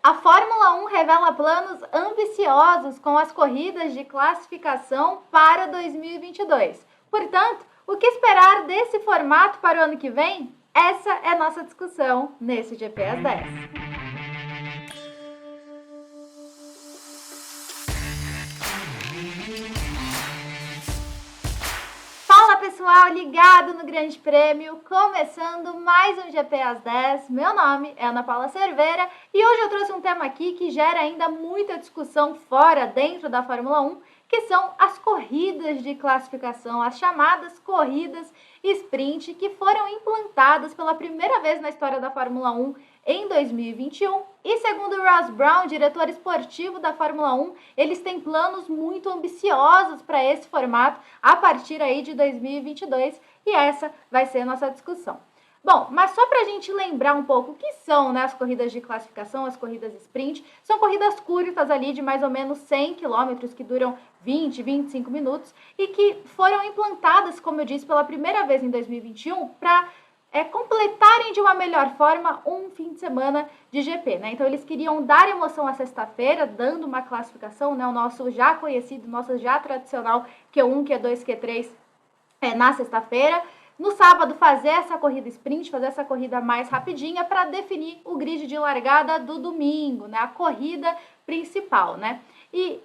A Fórmula 1 revela planos ambiciosos com as corridas de classificação para 2022. Portanto, o que esperar desse formato para o ano que vem? Essa é a nossa discussão nesse GP às 10. Fala pessoal, ligado no Grande Prêmio, começando mais um GP às 10. Meu nome é Ana Paula Cerveira e hoje eu trouxe um tema aqui que gera ainda muita discussão dentro da Fórmula 1, que são as corridas de classificação, as chamadas corridas sprint, que foram implantadas pela primeira vez na história da Fórmula 1 em 2021. E segundo Ross Brown, diretor esportivo da Fórmula 1, eles têm planos muito ambiciosos para esse formato a partir aí de 2022, e essa vai ser a nossa discussão. Bom, mas só para a gente lembrar um pouco o que são, né, as corridas de classificação, as corridas sprint, são corridas curtas ali de mais ou menos 100 quilômetros que duram 20, 25 minutos e que foram implantadas, como eu disse, pela primeira vez em 2021 para completarem de uma melhor forma um fim de semana de GP, né? Então eles queriam dar emoção à sexta-feira, dando uma classificação, né, o nosso já conhecido, nosso já tradicional Q1, Q2, Q3 na sexta-feira. No sábado, fazer essa corrida sprint, fazer essa corrida mais rapidinha para definir o grid de largada do domingo, né? A corrida principal, né? E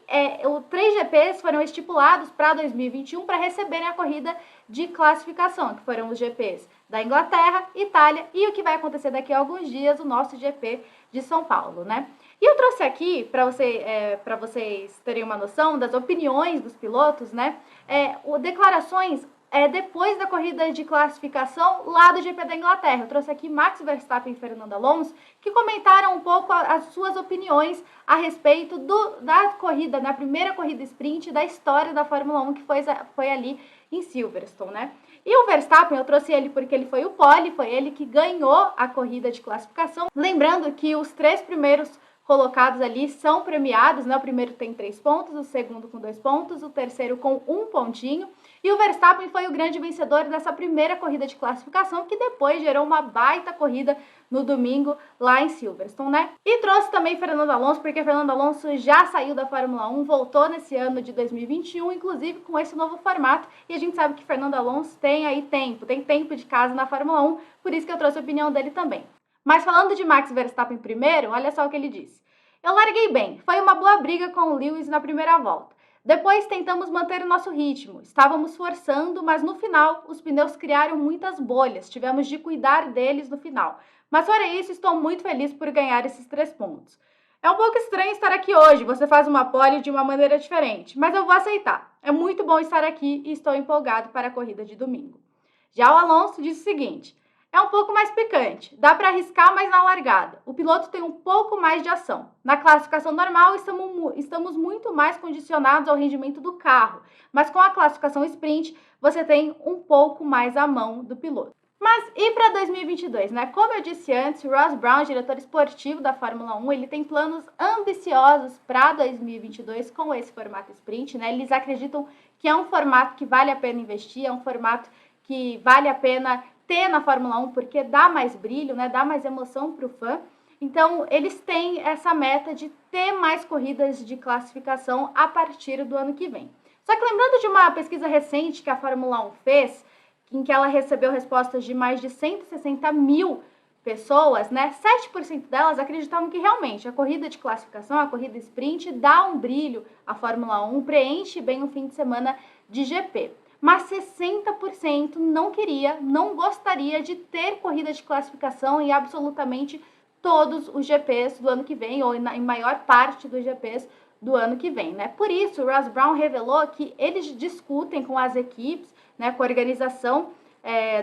os 3 GPs foram estipulados para 2021 para receberem a corrida de classificação, que foram os GPs da Inglaterra, Itália e o que vai acontecer daqui a alguns dias, o nosso GP de São Paulo, né? E eu trouxe aqui, para vocês terem uma noção das opiniões dos pilotos, né? Declarações depois da corrida de classificação lá do GP da Inglaterra. Eu trouxe aqui Max Verstappen e Fernando Alonso, que comentaram um pouco as suas opiniões a respeito da corrida, na primeira corrida sprint da história da Fórmula 1, que foi ali em Silverstone, né? E o Verstappen, eu trouxe ele porque ele foi o pole, foi ele que ganhou a corrida de classificação. Lembrando que os 3 primeiros colocados ali são premiados, né? O primeiro tem 3 pontos, o segundo com 2 pontos, o terceiro com 1 pontinho. E o Verstappen foi o grande vencedor dessa primeira corrida de classificação, que depois gerou uma baita corrida no domingo lá em Silverstone, né? E trouxe também Fernando Alonso, porque Fernando Alonso já saiu da Fórmula 1, voltou nesse ano de 2021, inclusive com esse novo formato. E a gente sabe que Fernando Alonso tem tempo de casa na Fórmula 1, por isso que eu trouxe a opinião dele também. Mas falando de Max Verstappen primeiro, olha só o que ele disse. Eu larguei bem, foi uma boa briga com o Lewis na primeira volta. Depois tentamos manter o nosso ritmo, estávamos forçando, mas no final os pneus criaram muitas bolhas, tivemos de cuidar deles no final. Mas fora isso, estou muito feliz por ganhar esses 3 pontos. É um pouco estranho estar aqui hoje, você faz uma pole de uma maneira diferente, mas eu vou aceitar. É muito bom estar aqui e estou empolgado para a corrida de domingo. Já o Alonso disse o seguinte: é um pouco mais picante, dá para arriscar mais na largada. O piloto tem um pouco mais de ação. Na classificação normal, estamos muito mais condicionados ao rendimento do carro, mas com a classificação sprint, você tem um pouco mais a mão do piloto. Mas e para 2022, né? Como eu disse antes, Ross Brown, diretor esportivo da Fórmula 1, ele tem planos ambiciosos para 2022 com esse formato sprint, né? Eles acreditam que é um formato que vale a pena investir, é um formato que vale a pena ter na Fórmula 1 porque dá mais brilho, né? Dá mais emoção para o fã. Então, eles têm essa meta de ter mais corridas de classificação a partir do ano que vem. Só que lembrando de uma pesquisa recente que a Fórmula 1 fez, em que ela recebeu respostas de mais de 160 mil pessoas, né? 7% delas acreditavam que realmente a corrida de classificação, a corrida sprint, dá um brilho à Fórmula 1, preenche bem o fim de semana de GP. Mas 60% não gostaria de ter corrida de classificação em absolutamente todos os GPs do ano que vem, ou em maior parte dos GPs do ano que vem, né? Por isso, o Ross Brown revelou que eles discutem com as equipes, né, com a organização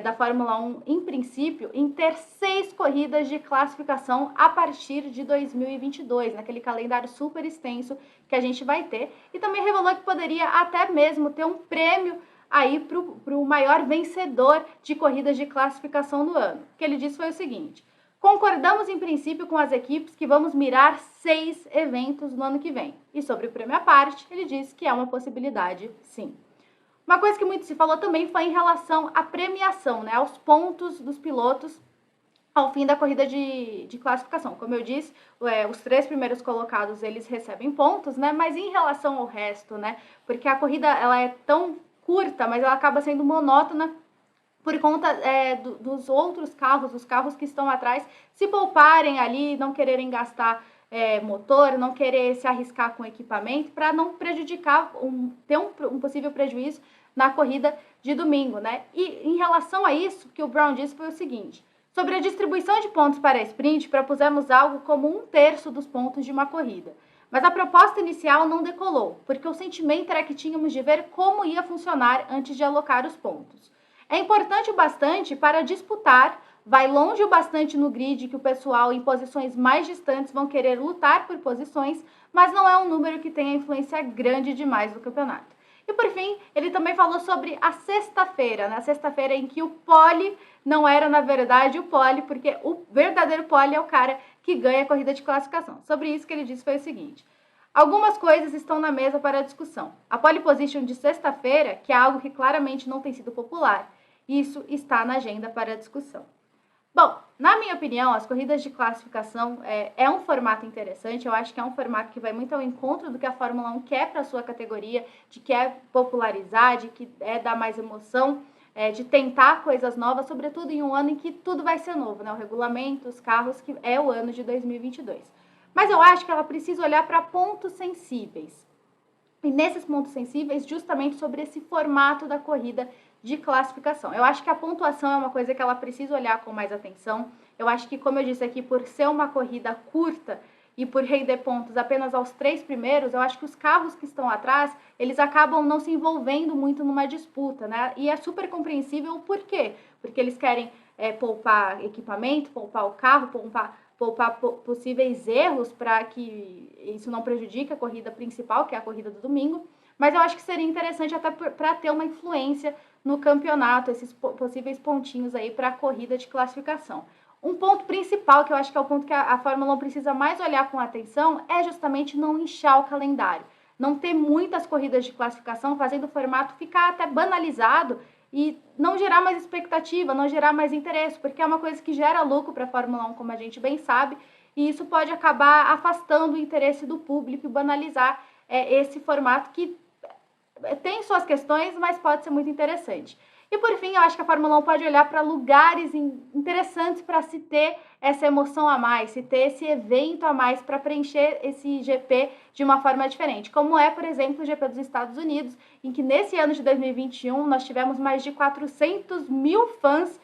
da Fórmula 1, em princípio, em ter 6 corridas de classificação a partir de 2022, naquele calendário super extenso que a gente vai ter. E também revelou que poderia até mesmo ter um prêmio aí para o maior vencedor de corridas de classificação do ano. O que ele disse foi o seguinte: concordamos em princípio com as equipes que vamos mirar 6 eventos no ano que vem. E sobre o prêmio à parte, ele disse que é uma possibilidade, sim. Uma coisa que muito se falou também foi em relação à premiação, né, aos pontos dos pilotos ao fim da corrida de classificação. Como eu disse, os 3 primeiros colocados, eles recebem pontos, né? Mas em relação ao resto, né? Porque a corrida, ela é tão curta, mas ela acaba sendo monótona por conta dos outros carros, os carros que estão atrás, se pouparem ali, não quererem gastar motor, não querer se arriscar com equipamento, para não prejudicar, ter um possível prejuízo na corrida de domingo, né? E em relação a isso, o que o Brown disse foi o seguinte: sobre a distribuição de pontos para a sprint, propusemos algo como 1/3 dos pontos de uma corrida. Mas a proposta inicial não decolou, porque o sentimento era que tínhamos de ver como ia funcionar antes de alocar os pontos. É importante o bastante para disputar, vai longe o bastante no grid que o pessoal em posições mais distantes vão querer lutar por posições, mas não é um número que tenha influência grande demais no campeonato. E por fim, ele também falou sobre a sexta-feira, na sexta-feira em que o pole não era na verdade o pole, porque o verdadeiro pole é o cara que ganha a corrida de classificação. Sobre isso que ele disse foi o seguinte: algumas coisas estão na mesa para a discussão. A pole position de sexta-feira, que é algo que claramente não tem sido popular, isso está na agenda para a discussão. Bom, na minha opinião, as corridas de classificação é um formato interessante. Eu acho que é um formato que vai muito ao encontro do que a Fórmula 1 quer para a sua categoria, de quer popularizar, de que dar mais emoção, de tentar coisas novas, sobretudo em um ano em que tudo vai ser novo, né? O regulamento, os carros, que é o ano de 2022. Mas eu acho que ela precisa olhar para pontos sensíveis. E nesses pontos sensíveis, justamente sobre esse formato da corrida de classificação. Eu acho que a pontuação é uma coisa que ela precisa olhar com mais atenção. Eu acho que, como eu disse aqui, por ser uma corrida curta e por render pontos apenas aos 3 primeiros, eu acho que os carros que estão atrás, eles acabam não se envolvendo muito numa disputa, né? E é super compreensível o porquê. Porque eles querem poupar equipamento, poupar o carro, poupar possíveis erros para que isso não prejudique a corrida principal, que é a corrida do domingo. Mas eu acho que seria interessante até para ter uma influência no campeonato, esses possíveis pontinhos aí para a corrida de classificação. Um ponto principal, que eu acho que é o ponto que a Fórmula 1 precisa mais olhar com atenção, é justamente não inchar o calendário. Não ter muitas corridas de classificação, fazendo o formato ficar até banalizado e não gerar mais expectativa, não gerar mais interesse, porque é uma coisa que gera lucro para a Fórmula 1, como a gente bem sabe, e isso pode acabar afastando o interesse do público e banalizar esse formato que tem suas questões, mas pode ser muito interessante. E por fim, eu acho que a Fórmula 1 pode olhar para lugares interessantes para se ter essa emoção a mais, se ter esse evento a mais para preencher esse GP de uma forma diferente. Como é, por exemplo, o GP dos Estados Unidos, em que nesse ano de 2021 nós tivemos mais de 400 mil fãs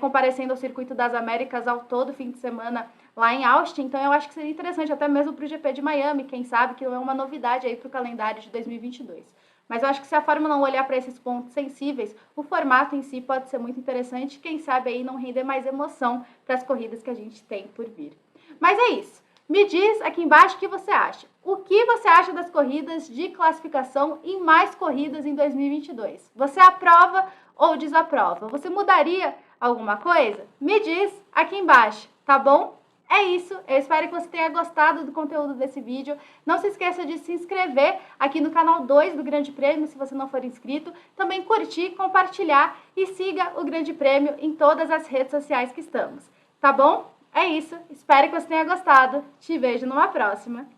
comparecendo ao Circuito das Américas ao todo fim de semana lá em Austin. Então eu acho que seria interessante até mesmo para o GP de Miami, quem sabe, que não é uma novidade aí para o calendário de 2022. Mas eu acho que se a Fórmula 1 olhar para esses pontos sensíveis, o formato em si pode ser muito interessante. Quem sabe aí não render mais emoção para as corridas que a gente tem por vir. Mas é isso. Me diz aqui embaixo o que você acha. O que você acha das corridas de classificação e mais corridas em 2022? Você aprova ou desaprova? Você mudaria alguma coisa? Me diz aqui embaixo, tá bom? É isso, eu espero que você tenha gostado do conteúdo desse vídeo. Não se esqueça de se inscrever aqui no canal 2 do Grande Prêmio, se você não for inscrito. Também curtir, compartilhar e siga o Grande Prêmio em todas as redes sociais que estamos. Tá bom? É isso, espero que você tenha gostado. Te vejo numa próxima.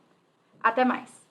Até mais!